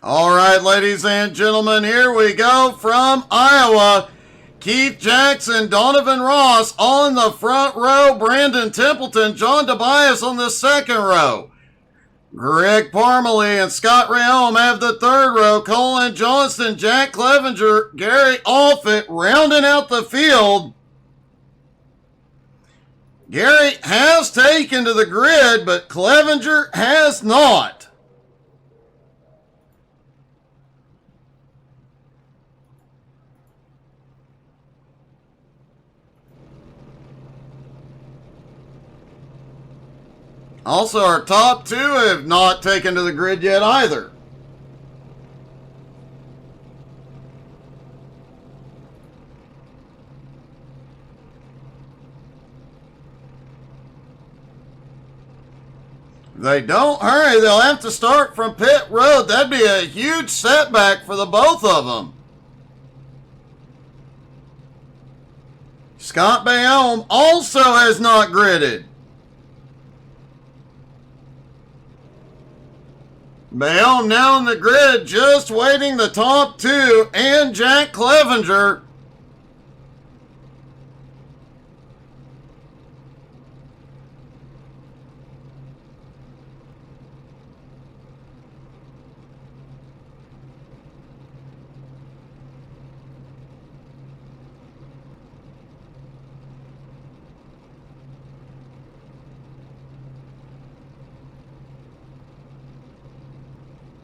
All right, ladies and gentlemen, here we go from Iowa. Keith Jackson, Donovan Ross on the front row, Brandon Templeton, John Tobias on the second row. Greg Parmalee and Scott Rayome have the third row. Colin Johnston, Jack Clevenger, Gary Alfitt rounding out the field. Gary has taken to the grid, but Clevenger has not. Also, our top two have not taken to the grid yet either. If they don't hurry, they'll have to start from pit road. That'd be a huge setback for the both of them. Scott Bayome also has not gridded. Bayome now in the grid, just waiting the top two and Jack Clevenger.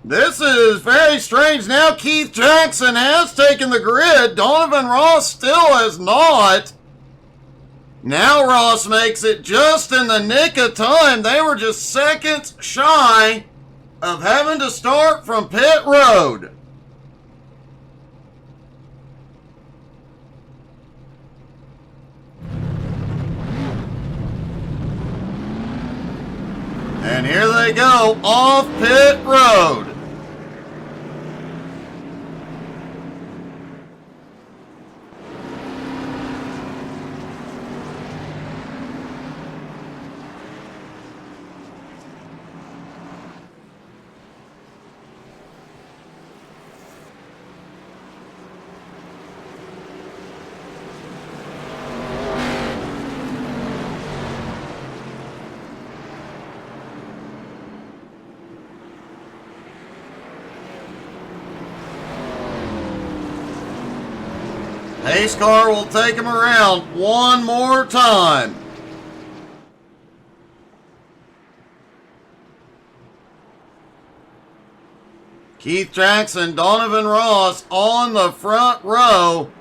This is very strange. Now Keith Jackson has taken the grid. Donovan Ross still has not. Now Ross makes it just in the nick of time. They were just seconds shy of having to start from pit road. And here they go off pit road. Pace car will take him around one more time. Keith Jackson, Donovan Ross on the front row.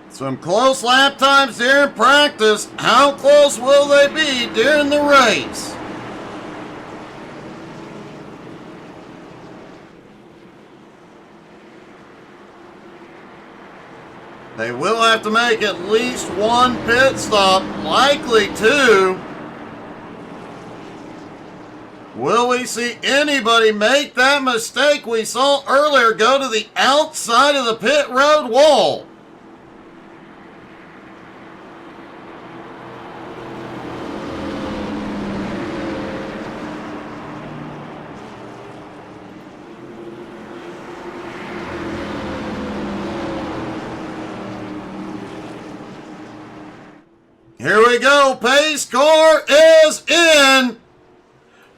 Some close lap times here in practice. How close will they be during the race? They will have to make at least one pit stop, likely two. Will we see anybody make that mistake we saw earlier, go to the outside of the pit road wall? Here we go. Pace car is in.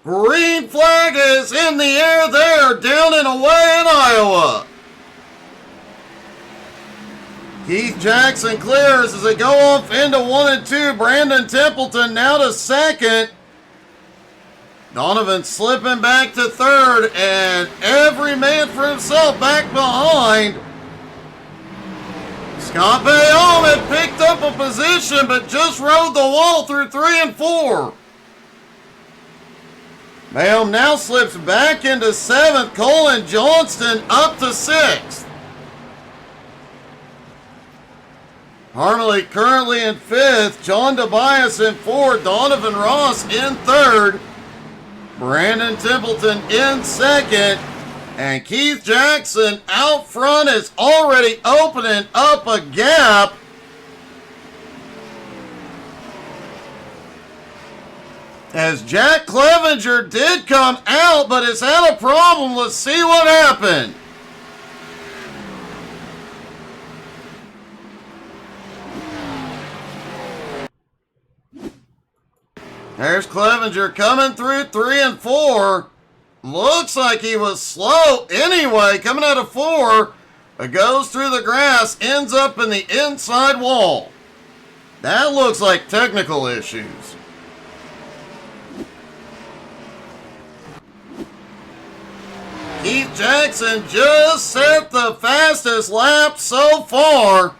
Green flag is in the air there, down and away in Iowa. Keith Jackson clears as they go off into 1 and 2. Brandon Templeton now to second. Donovan slipping back to third, and every man for himself back behind. Scott Bayome had picked up a position, but just rode the wall through 3 and 4. Bayome now slips back into 7th. Colin Johnston up to 6th. Parmalee currently in 5th. John Tobias in 4th. Donovan Ross in 3rd. Brandon Templeton in 2nd. And Keith Jackson out front is already opening up a gap. As Jack Clevenger did come out, but has had a problem. Let's see what happened. There's Clevenger coming through 3 and 4. Looks like he was slow anyway, coming out of 4. It goes through the grass, ends up in the inside wall. That looks like technical issues. Keith Jackson just set the fastest lap so far.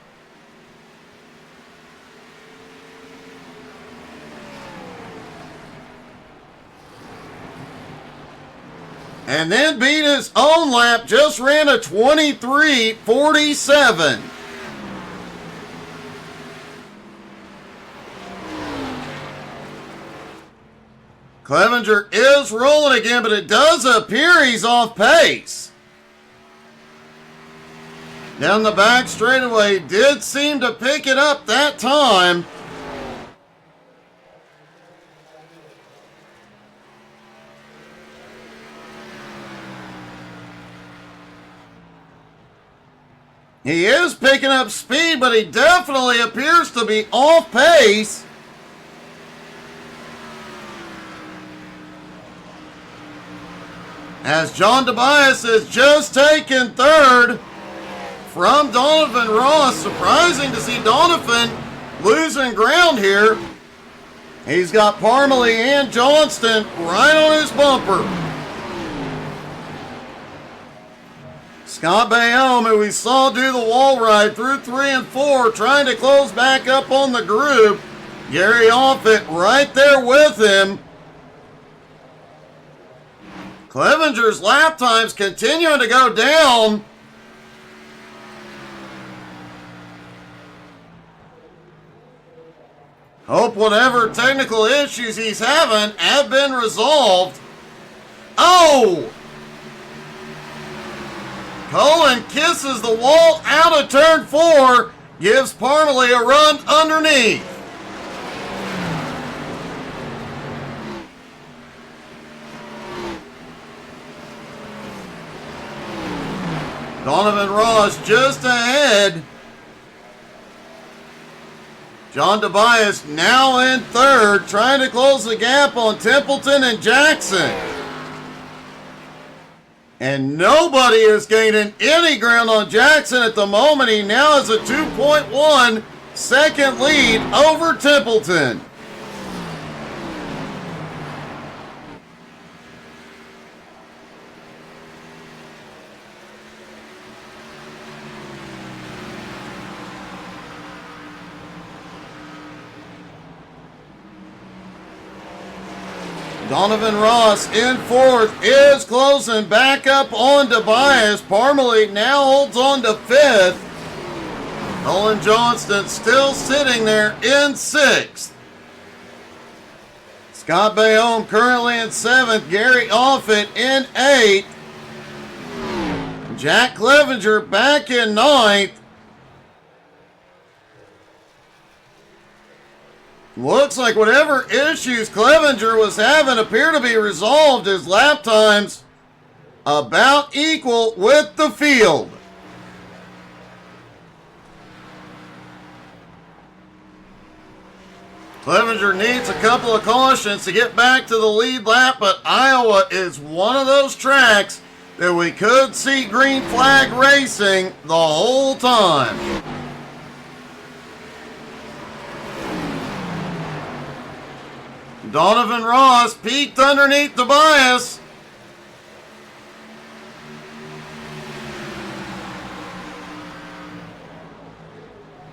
And then beat his own lap, just ran a 23:47. Clevenger is rolling again, but it does appear he's off pace. Down the back straightaway, did seem to pick it up that time. He is picking up speed, but he definitely appears to be off pace. As John Tobias is just taken third from Donovan Ross. Surprising to see Donovan losing ground here. He's got Parmalee and Johnston right on his bumper. Scott Bayome, who we saw do the wall ride through 3 and 4, trying to close back up on the group. Gary Offit right there with him. Clevenger's lap times continuing to go down. Hope whatever technical issues he's having have been resolved. Oh! Cullen kisses the wall out of turn 4, gives Parmalee a run underneath. Donovan Ross just ahead. John Tobias now in third, trying to close the gap on Templeton and Jackson. And nobody is gaining any ground on Jackson at the moment. He now has a 2.1 second lead over Templeton. Donovan Ross in fourth, is closing back up on Tobias. Parmalee now holds on to fifth. Cullen Johnston still sitting there in sixth. Scott Bayome currently in seventh. Gary Offit in eighth. Jack Clevenger back in ninth. Looks like whatever issues Clevenger was having appear to be resolved. His lap times about equal with the field. Clevenger needs a couple of cautions to get back to the lead lap, but Iowa is one of those tracks that we could see green flag racing the whole time. Donovan Ross peeked underneath Tobias.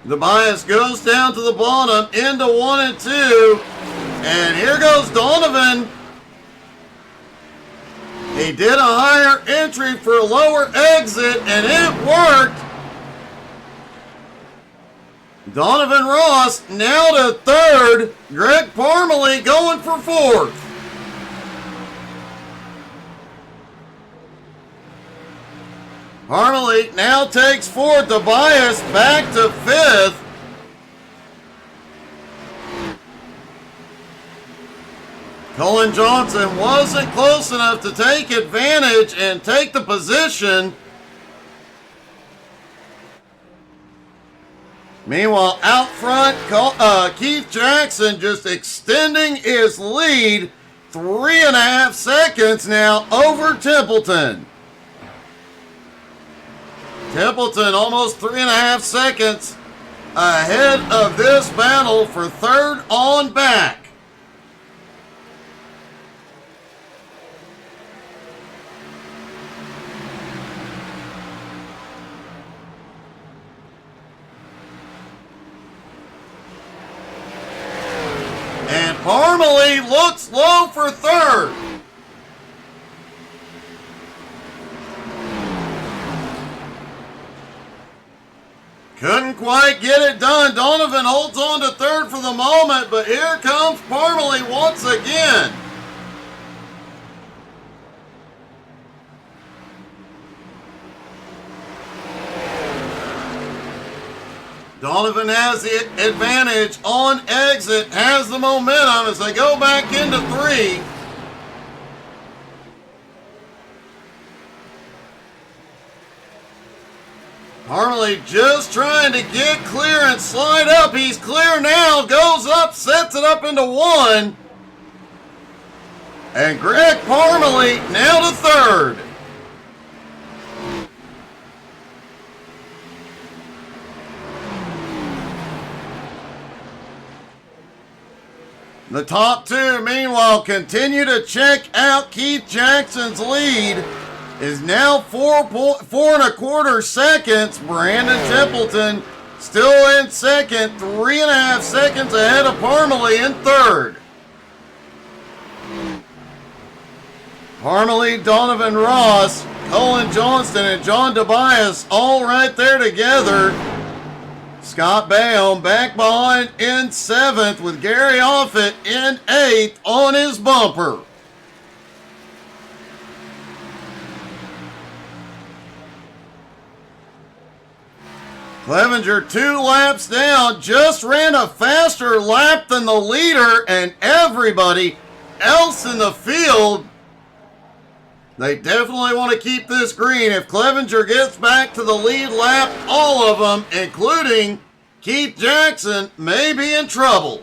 Tobias goes down to the bottom into 1 and 2. And here goes Donovan. He did a higher entry for a lower exit, and it worked. Donovan Ross now to third. Greg Parmalee going for fourth. Parmalee now takes fourth. Tobias back to fifth. Colin Johnson wasn't close enough to take advantage and take the position. Meanwhile, out front, Keith Jackson just extending his lead 3.5 seconds now over Templeton. Templeton almost 3.5 seconds ahead of this battle for third on back. And Parmalee looks low for third. Couldn't quite get it done. Donovan holds on to third for the moment, but here comes Parmalee once again. Donovan has the advantage on exit, has the momentum as they go back into three. Parmalee just trying to get clear and slide up. He's clear now, goes up, sets it up into one. And Greg Parmalee now to third. The top two, meanwhile, continue to check out Keith Jackson's lead. Is now 4.25 seconds. Brandon Templeton still in second, 3.5 seconds ahead of Parmalee in third. Parmalee, Donovan Ross, Colin Johnston, and John Tobias all right there together. Scott Bayham back behind in seventh with Gary Offit in eighth on his bumper. Clevenger 2 laps down, just ran a faster lap than the leader and everybody else in the field. They definitely want to keep this green. If Clevenger gets back to the lead lap, all of them, including Keith Jackson, may be in trouble.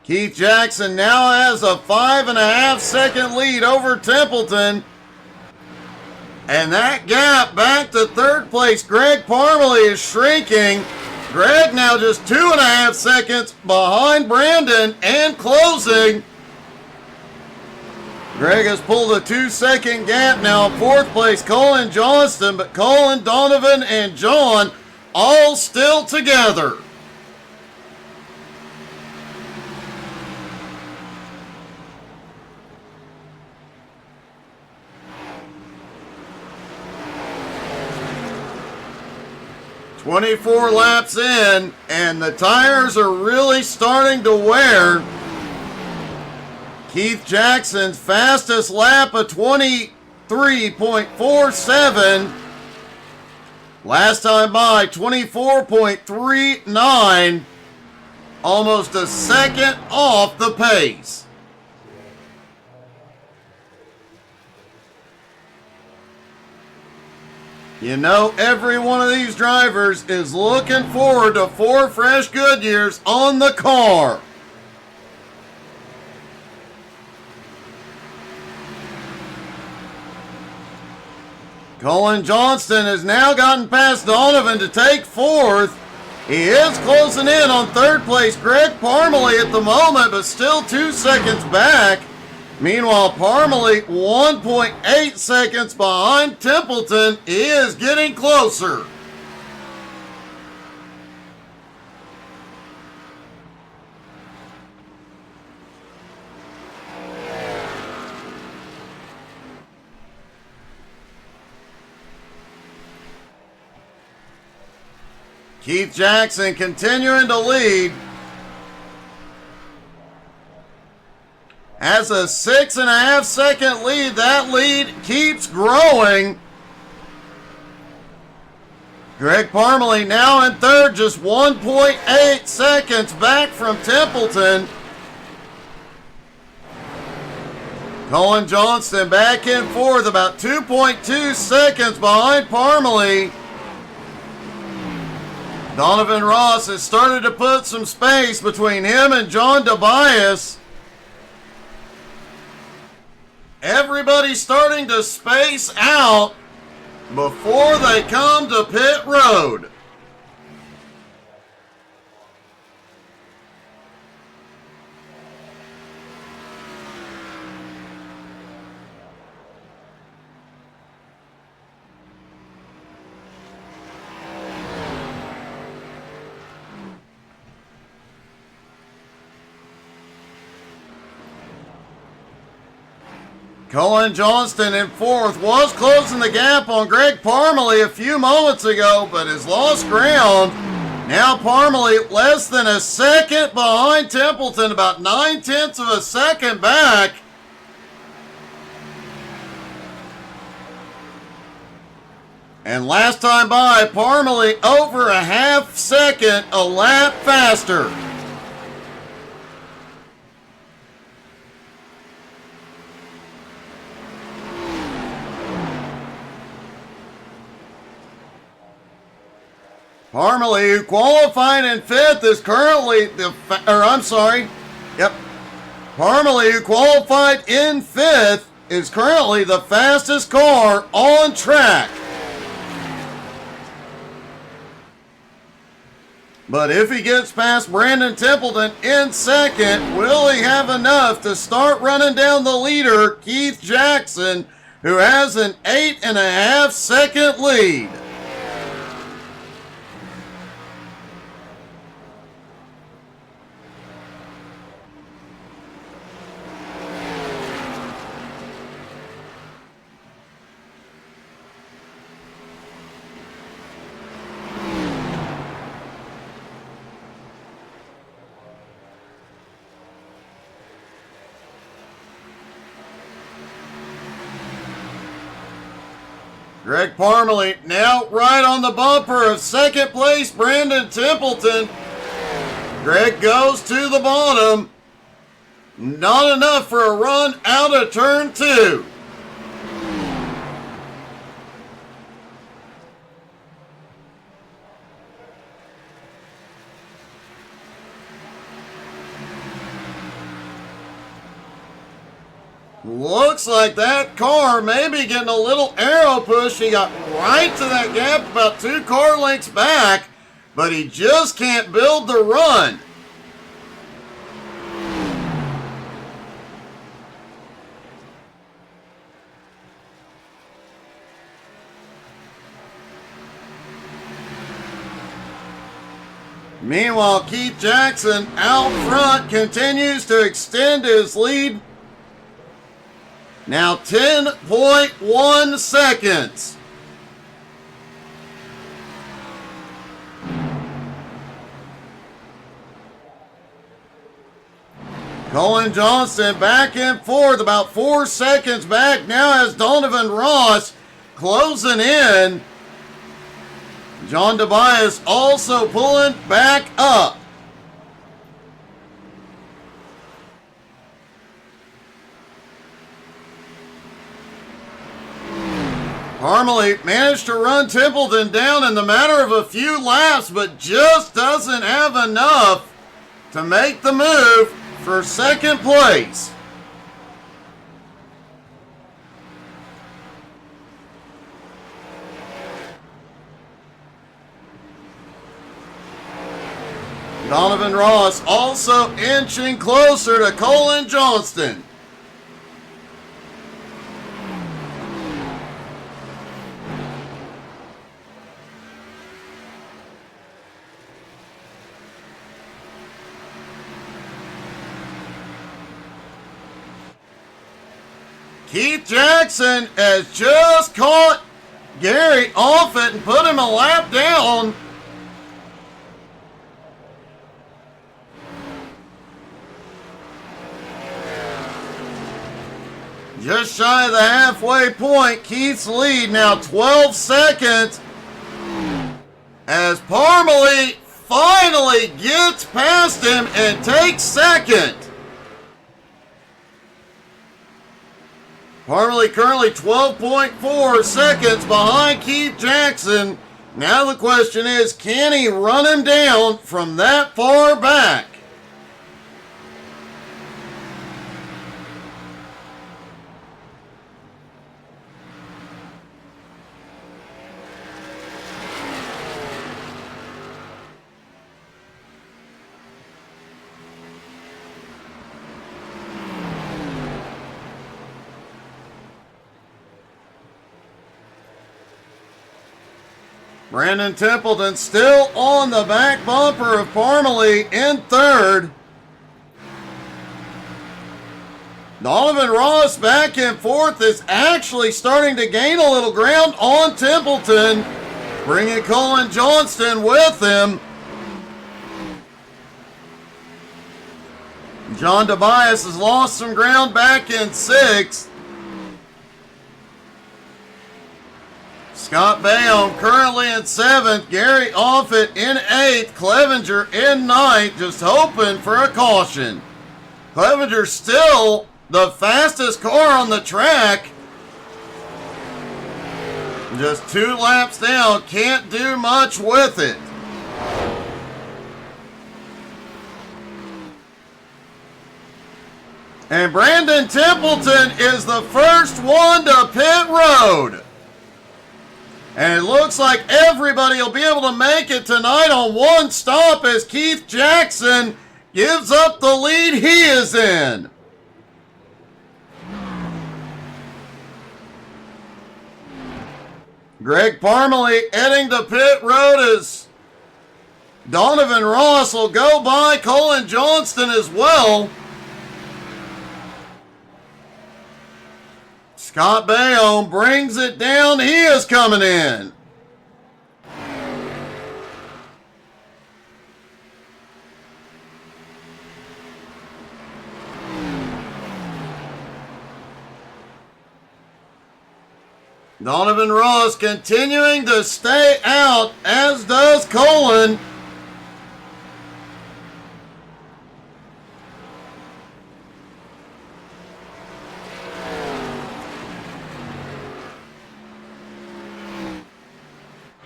Keith Jackson now has a 5.5 second lead over Templeton. And that gap back to third place, Greg Parmalee, is shrinking. Greg now just 2.5 seconds behind Brandon and closing. Greg has pulled a 2-second gap now in fourth place, Colin Johnston, but Colin, Donovan, and John all still together. "24 laps in, and the tires are really starting to wear." Keith Jackson's fastest lap of 23.47. Last time by 24.39. Almost a second off the pace. You know, every one of these drivers is looking forward to 4 fresh Goodyears on the car. Colin Johnston has now gotten past Donovan to take fourth. He is closing in on third place Greg Parmalee at the moment, but still 2 seconds back. Meanwhile, Parmalee 1.8 seconds behind Templeton. He is getting closer. Keith Jackson continuing to lead. has a 6.5 second lead. That lead keeps growing. Greg Parmalee now in third, just 1.8 seconds back from Templeton. Colin Johnston back in fourth, about 2.2 seconds behind Parmalee. Donovan Ross has started to put some space between him and John Tobias. Everybody's starting to space out before they come to pit road. Colin Johnston in fourth, was closing the gap on Greg Parmalee a few moments ago, but has lost ground. Now Parmalee less than a second behind Templeton, about 9/10 of a second back. And last time by, Parmalee over a half second a lap faster. Parmalee, who qualified in fifth, is currently Parmalee, who qualified in fifth, is currently the fastest car on track. But if he gets past Brandon Templeton in second, will he have enough to start running down the leader, Keith Jackson, who has an 8.5 second lead? Greg Parmalee now right on the bumper of second place Brandon Templeton. Greg goes to the bottom. Not enough for a run out of turn two. Looks like that car may be getting a little arrow push. He got right to that gap about 2 car lengths back, but he just can't build the run. Meanwhile, Keith Jackson out front continues to extend his lead. Now 10.1 seconds. Colin Johnston back in fourth, about 4 seconds back now as Donovan Ross closing in. John Tobias also pulling back up. Parmalee managed to run Templeton down in the matter of a few laps, but just doesn't have enough to make the move for second place. Donovan Ross also inching closer to Colin Johnston. Keith Jackson has just caught Gary off it and put him a lap down. Just shy of the halfway point. Keith's lead now 12 seconds as Parmalee finally gets past him and takes second. Parmalee currently 12.4 seconds behind Keith Jackson. Now the question is, can he run him down from that far back? Brandon Templeton still on the back bumper of Parmalee in third. Donovan Ross back in fourth is actually starting to gain a little ground on Templeton, bringing Colin Johnston with him. John Tobias has lost some ground back in sixth. Scott Bayham currently in seventh. Gary Offit in eighth. Clevenger in ninth, just hoping for a caution. Clevenger still the fastest car on the track. Just 2 laps down, can't do much with it. And Brandon Templeton is the first one to pit road. And it looks like everybody will be able to make it tonight on one stop as Keith Jackson gives up the lead he is in. Greg Parmalee heading to pit road as Donovan Ross will go by Colin Johnston as well. Scott Bayham brings it down. He is coming in. Donovan Ross continuing to stay out, as does Colin.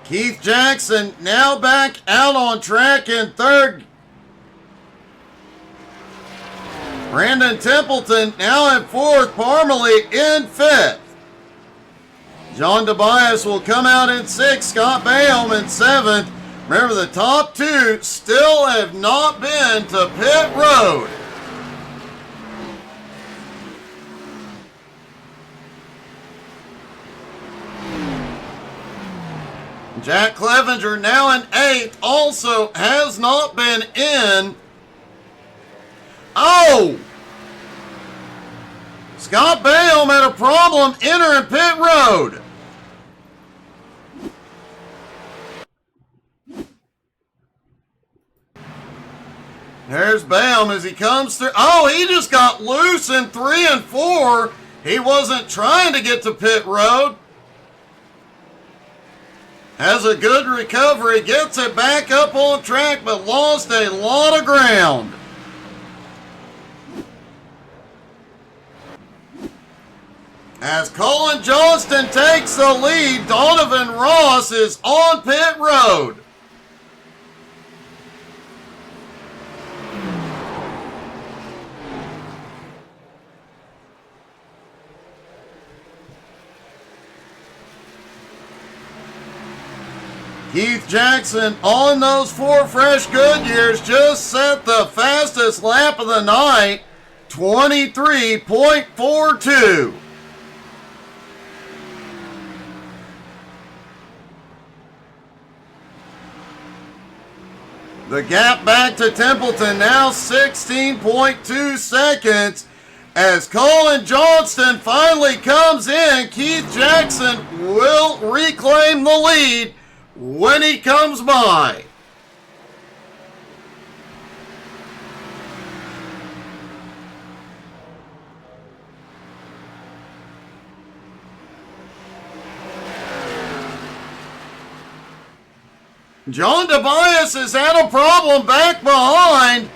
Keith Jackson now back out on track in third. Brandon Templeton now in fourth. Parmalee in fifth. John Tobias will come out in sixth. Scott Bayham in seventh. Remember, the top two still have not been to pit road. Jack Clevenger now in eighth, also has not been in. Oh! Scott Bayham had a problem entering pit road. There's Bayham as he comes through. Oh, he just got loose in 3 and 4. He wasn't trying to get to pit road. Has a good recovery, gets it back up on track, but lost a lot of ground. As Colin Johnston takes the lead, Donovan Ross is on pit road. Keith Jackson on those 4 fresh Goodyears just set the fastest lap of the night, 23.42. The gap back to Templeton now 16.2 seconds. As Colin Johnston finally comes in, Keith Jackson will reclaim the lead when he comes by. John Tobias has had a problem back behind.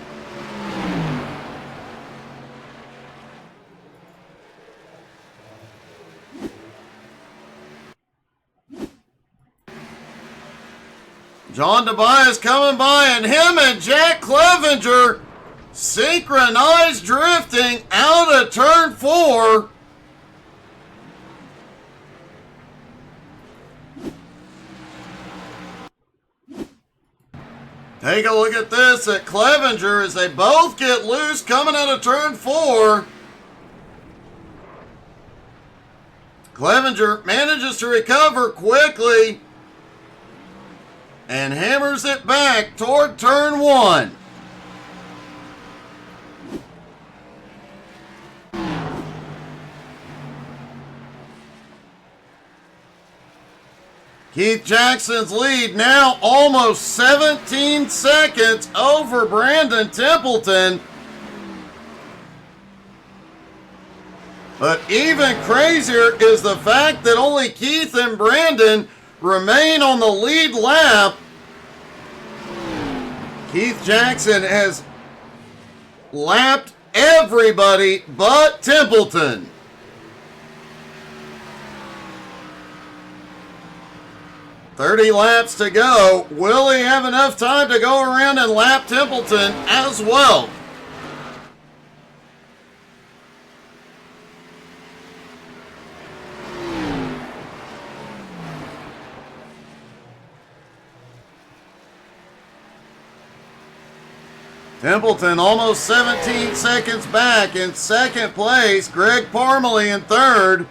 John Tobias coming by, and him and Jack Clevenger synchronized drifting out of turn 4. Take a look at this at Clevenger as they both get loose coming out of turn 4. Clevenger manages to recover quickly and hammers it back toward turn 1. Keith Jackson's lead now almost 17 seconds over Brandon Templeton. But even crazier is the fact that only Keith and Brandon remain on the lead lap. Keith Jackson has lapped everybody but Templeton. "30 laps to go. Will he have enough time to go around and lap Templeton as well?" Templeton almost 17 seconds back in second place. Greg Parmalee in third.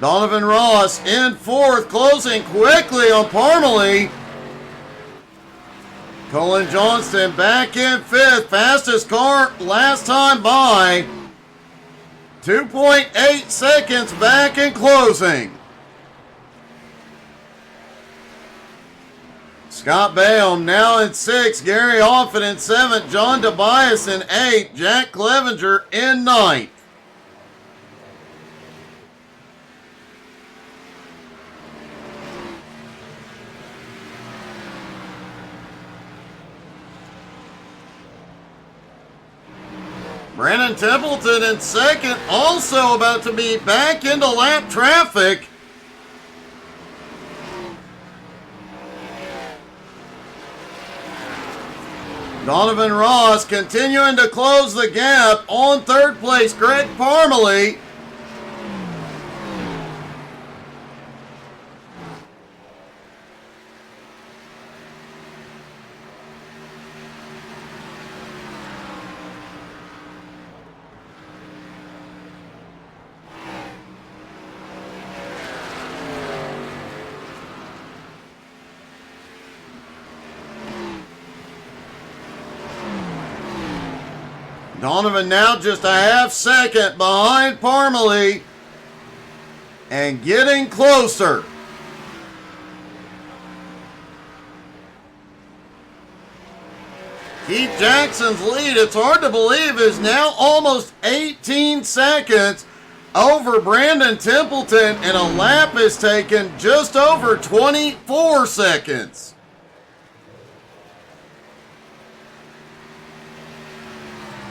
Donovan Ross in fourth, closing quickly on Parmalee. Colin Johnston back in fifth, fastest car last time by. 2.8 seconds back in closing. Scott Bayham now in sixth, Gary Offit in seventh, John Tobias in eighth, Jack Clevenger in ninth. Brandon Templeton in second, also about to be back into lap traffic. Donovan Ross continuing to close the gap on third place, Greg Parmalee. Donovan now just a half second behind Parmalee and getting closer. Keith Jackson's lead, it's hard to believe, is now almost 18 seconds over Brandon Templeton, and a lap is taken just over 24 seconds.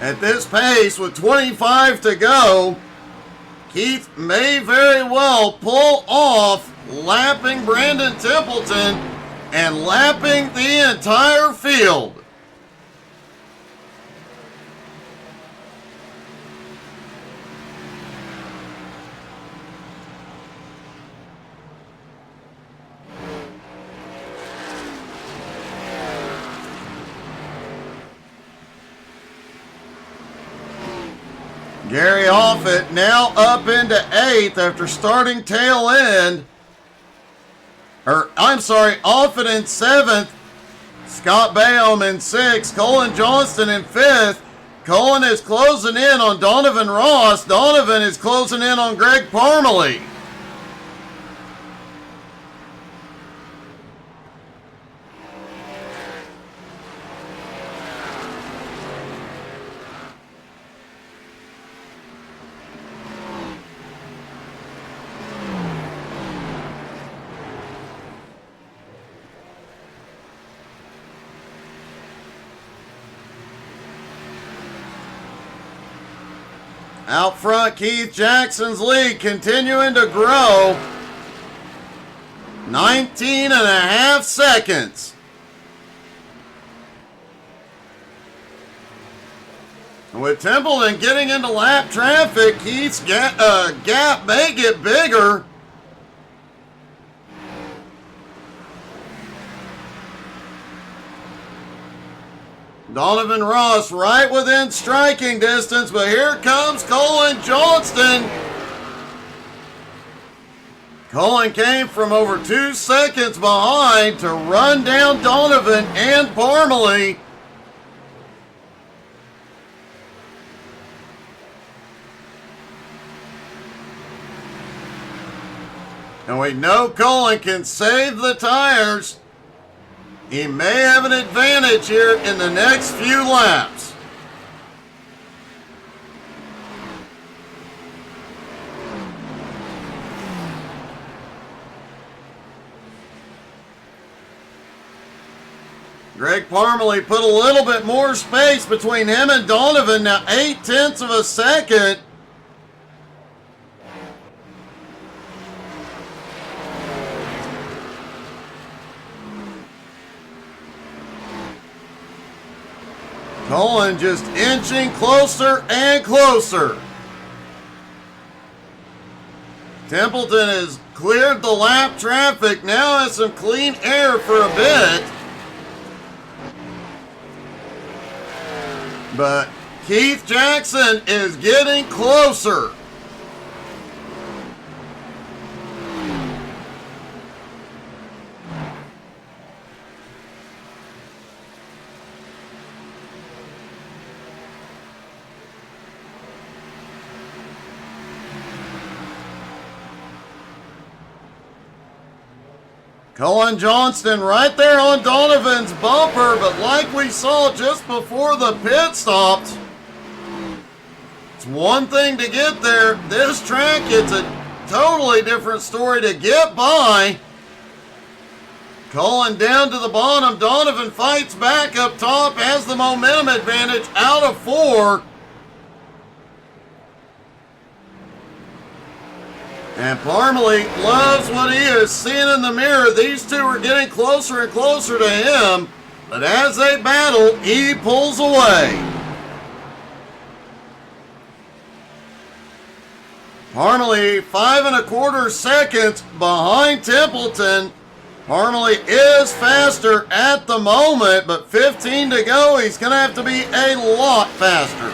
At this pace, with 25 to go, Keith may very well pull off lapping Brandon Templeton and lapping the entire field. Gary Offit now up into 8th after starting tail end. Offit in 7th. Scott Bayham in 6th. Colin Johnston in 5th. Colin is closing in on Donovan Ross. Donovan is closing in on Greg Parmalee. Out front, Keith Jackson's lead continuing to grow. 19 and a half seconds. With Templeton getting into lap traffic, Keith's gap may get bigger. Donovan Ross right within striking distance, but here comes Colin Johnston. Colin came from over 2 seconds behind to run down Donovan and Parmalee. And we know Colin can save the tires. He may have an advantage here in the next few laps. Greg Parmalee put a little bit more space between him and Donovan, now 0.8 of a second. Colin just inching closer and closer. Templeton has cleared the lap traffic, now has some clean air for a bit. But Keith Jackson is getting closer. Colin Johnston right there on Donovan's bumper, but like we saw just before the pit stopped, it's one thing to get there. This track, it's a totally different story to get by. Colin down to the bottom. Donovan fights back up top, has the momentum advantage out of 4. And Parmalee loves what he is seeing in the mirror. These two are getting closer and closer to him. But as they battle, he pulls away. Parmalee 5 1/4 seconds behind Templeton. Parmalee is faster at the moment, but 15 to go. He's going to have to be a lot faster.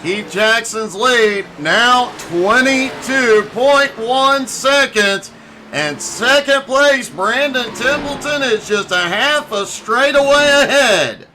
Keith Jackson's lead now 22.1 seconds. And second place, Brandon Templeton, is just a half a straightaway ahead.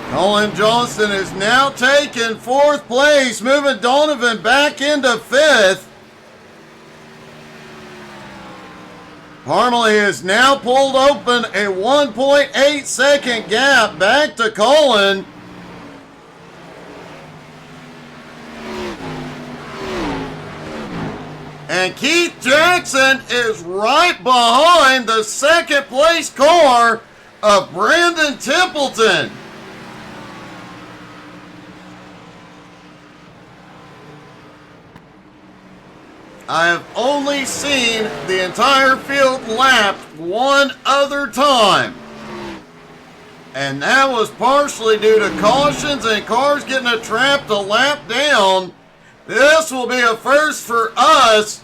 Colin Johnston is now taking 4th place, moving Donovan back into 5th. Parmalee has now pulled open a 1.8 second gap back to Colin. And Keith Jackson is right behind the second place car of Brandon Templeton. I have only seen the entire field lapped one other time. And that was partially due to cautions and cars getting a trap to lap down. This will be a first for us,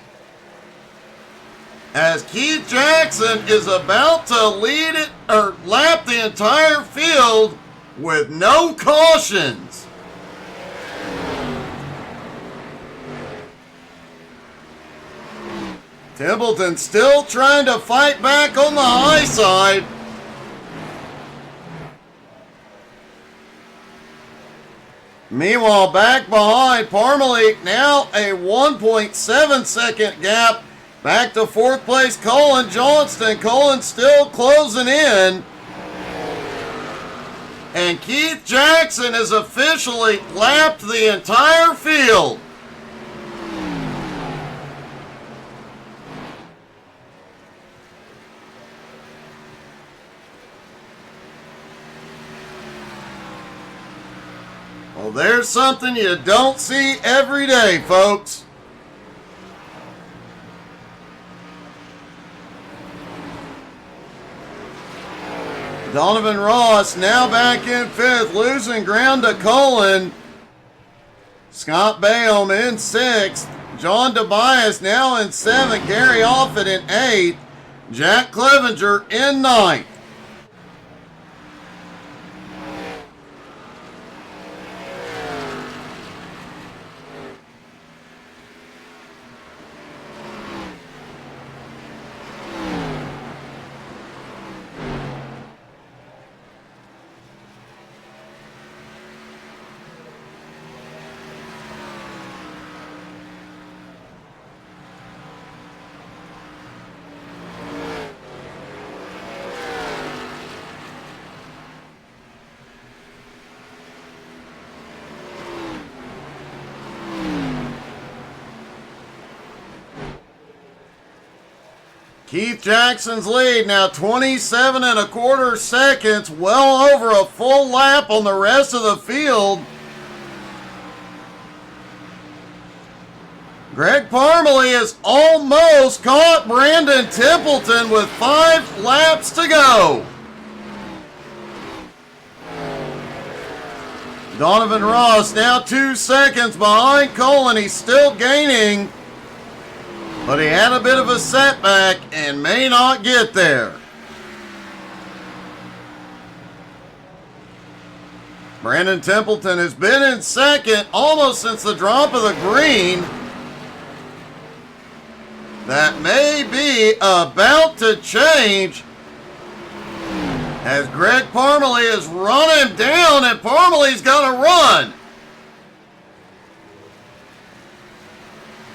as Keith Jackson is about to lead it or lap the entire field with no cautions. Templeton still trying to fight back on the high side. Meanwhile, back behind Parmalee, now a 1.7 second gap. Back to fourth place, Colin Johnston. Colin still closing in. And Keith Jackson has officially lapped the entire field. Well, there's something you don't see every day, folks. Donovan Ross now back in fifth, losing ground to Colin. Scott Bayham in sixth. John Tobias now in seventh. Gary Offit in eighth. Jack Clevenger in ninth. Keith Jackson's lead now 27 1/4 seconds, well over a full lap on the rest of the field. Greg Parmalee has almost caught Brandon Templeton with 5 laps to go. Donovan Ross now 2 seconds behind Colin. He's still gaining, but he had a bit of a setback and may not get there. Brandon Templeton has been in second almost since the drop of the green. That may be about to change as Greg Parmalee is running down, and Parmalee's got to run.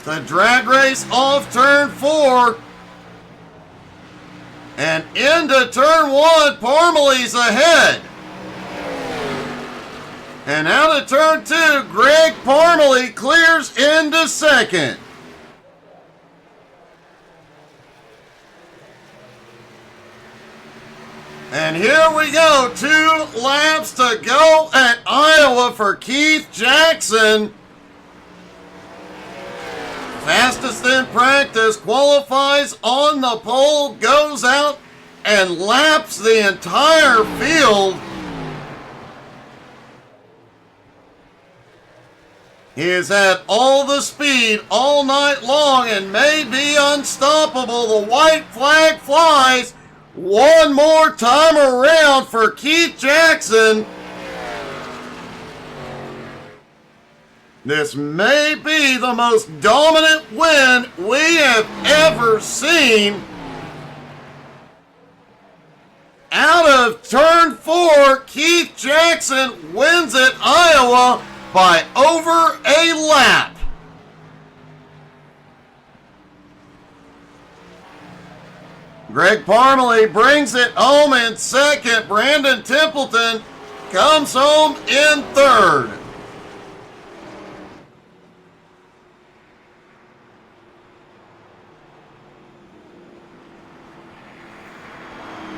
The drag race off turn 4 and into turn 1. Parmalee's ahead. And out of turn 2, Greg Parmalee clears into second. And here we go. 2 laps to go at Iowa for Keith Jackson. Fastest in practice, qualifies on the pole, goes out and laps the entire field. He has had all the speed all night long and may be unstoppable. The white flag flies one more time around for Keith Jackson. This may be the most dominant win we have ever seen. Out of turn 4, Keith Jackson wins at Iowa by over a lap. Greg Parmalee brings it home in second. Brandon Templeton comes home in third.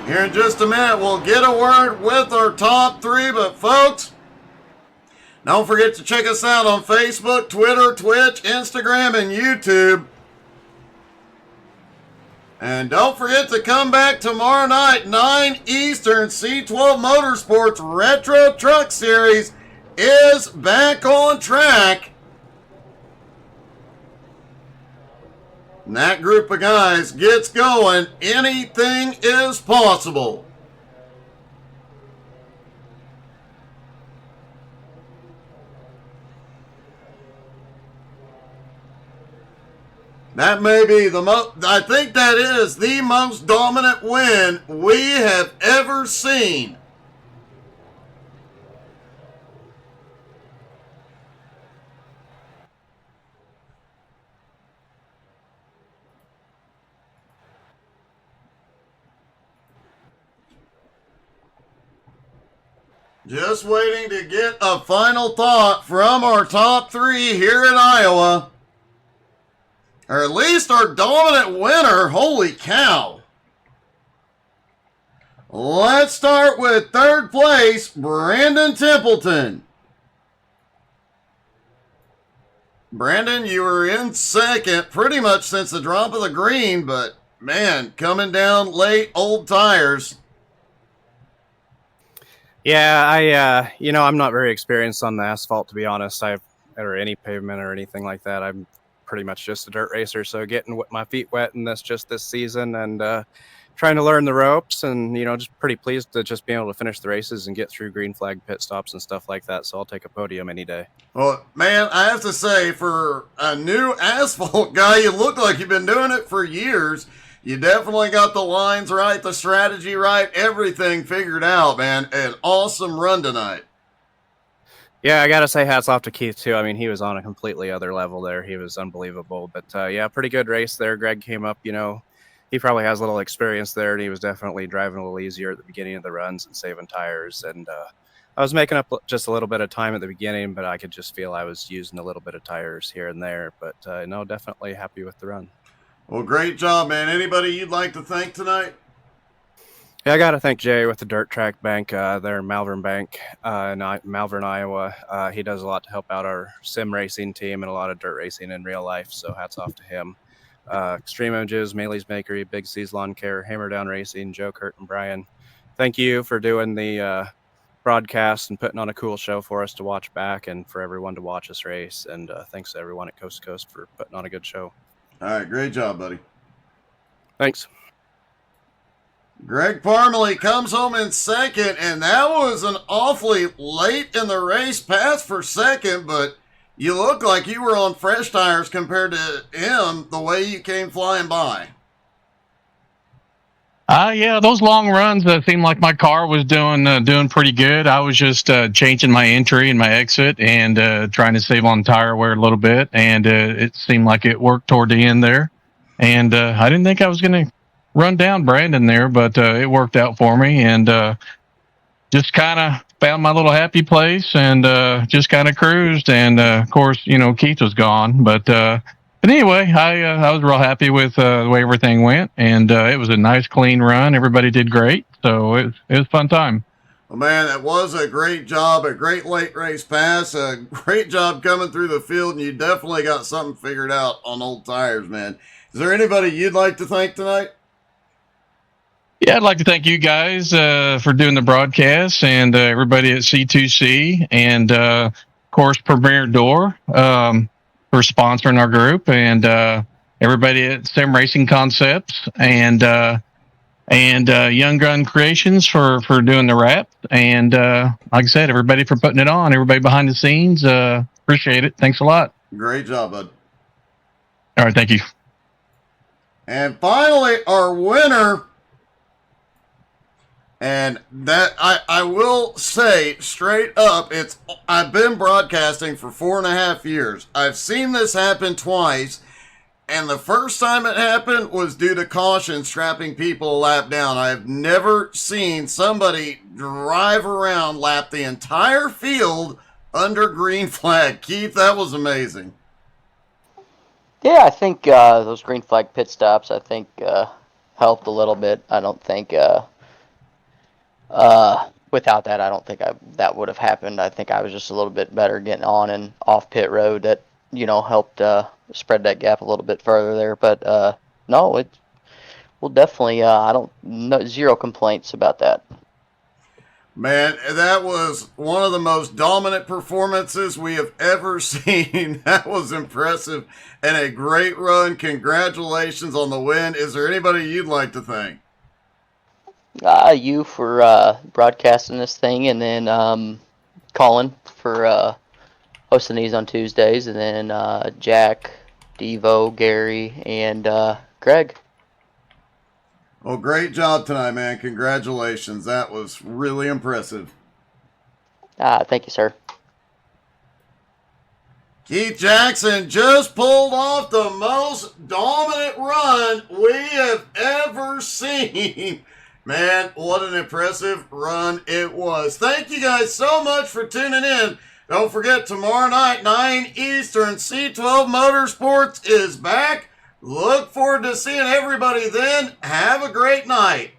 Here in just a minute, we'll get a word with our top 3, but folks, don't forget to check us out on Facebook, Twitter, Twitch, Instagram, and YouTube. And don't forget to come back tomorrow night, 9 Eastern. C12 Motorsports Retro Truck Series is back on track. And that group of guys gets going. Anything is possible. That may be the most, I think that is the most dominant win we have ever seen. Just waiting to get a final thought from our top three here in Iowa. Or at least our dominant winner. Holy cow. Let's start with third place, Brandon Templeton. Brandon, you were in second pretty much since the drop of the green, but man, coming down late, old tires. Yeah, I'm not very experienced on the asphalt, to be honest. Or any pavement or anything like that. I'm pretty much just a dirt racer, so getting my feet wet in this season and trying to learn the ropes, and just pretty pleased to just be able to finish the races and get through green flag pit stops and stuff like that. So I'll take a podium any day. Well, man, I have to say, for a new asphalt guy, you look like you've been doing it for years. You definitely got the lines right, the strategy right, everything figured out, man. An awesome run tonight. Yeah, I got to say hats off to Keith, too. I mean, he was on a completely other level there. He was unbelievable. But, yeah, pretty good race there. Greg came up, he probably has a little experience there, and he was definitely driving a little easier at the beginning of the runs and saving tires. And I was making up just a little bit of time at the beginning, but I could just feel I was using a little bit of tires here and there. But, no, definitely happy with the run. Well, great job, man. Anybody you'd like to thank tonight? Yeah, I got to thank Jay with the Dirt Track Bank there in Malvern Bank in Malvern, Iowa. He does a lot to help out our sim racing team and a lot of dirt racing in real life, so hats off to him. Extreme Images, Maley's Bakery, Big C's Lawn Care, Hammer Down Racing, Joe, Kurt, and Brian. Thank you for doing the broadcast and putting on a cool show for us to watch back and for everyone to watch us race. And thanks to everyone at Coast to Coast for putting on a good show. All right, great job, buddy. Thanks. Greg Parmalee comes home in second, and that was an awfully late in the race pass for second, but you look like you were on fresh tires compared to him the way you came flying by. Yeah, those long runs seemed like my car was doing pretty good. I was just changing my entry and my exit and trying to save on tire wear a little bit, and it seemed like it worked toward the end there. And I didn't think I was going to run down Brandon there, but it worked out for me, and just kind of found my little happy place and just kind of cruised. And of course, Keith was gone, but anyway, I was real happy with the way everything went, and it was a nice, clean run. Everybody did great, so it was a fun time. Well, man, that was a great job, a great late race pass, a great job coming through the field, and you definitely got something figured out on old tires, man. Is there anybody you'd like to thank tonight? Yeah, I'd like to thank you guys for doing the broadcast, and everybody at C2C, and of course Premier Door for sponsoring our group, and everybody at Sim Racing Concepts, and Young Gun Creations for doing the wrap, and like I said, everybody for putting it on, everybody behind the scenes. Appreciate it. Thanks a lot. Great job, bud. All right, thank you. And finally, our winner. And that I will say straight up, I've been broadcasting for 4.5 years. I've seen this happen twice, and the first time it happened was due to caution strapping people a lap down. I've never seen somebody drive around, lap the entire field under green flag. Keith, that was amazing. Yeah, I think those green flag pit stops, I think, helped a little bit. I don't think without that, I don't think that would have happened. I think I was just a little bit better getting on and off pit road that, helped spread that gap a little bit further there. But no, we'll definitely, zero complaints about that. Man, that was one of the most dominant performances we have ever seen. That was impressive and a great run. Congratulations on the win. Is there anybody you'd like to thank? You for broadcasting this thing, and then Colin for hosting these on Tuesdays, and then Jack Devo, Gary, and Greg. Well, great job tonight, man. Congratulations. That was really impressive. Thank you, sir. Keith Jackson just pulled off the most dominant run we have ever seen. Man, what an impressive run it was. Thank you guys so much for tuning in. Don't forget, tomorrow night, 9 Eastern, C12 Motorsports is back. Look forward to seeing everybody then. Have a great night.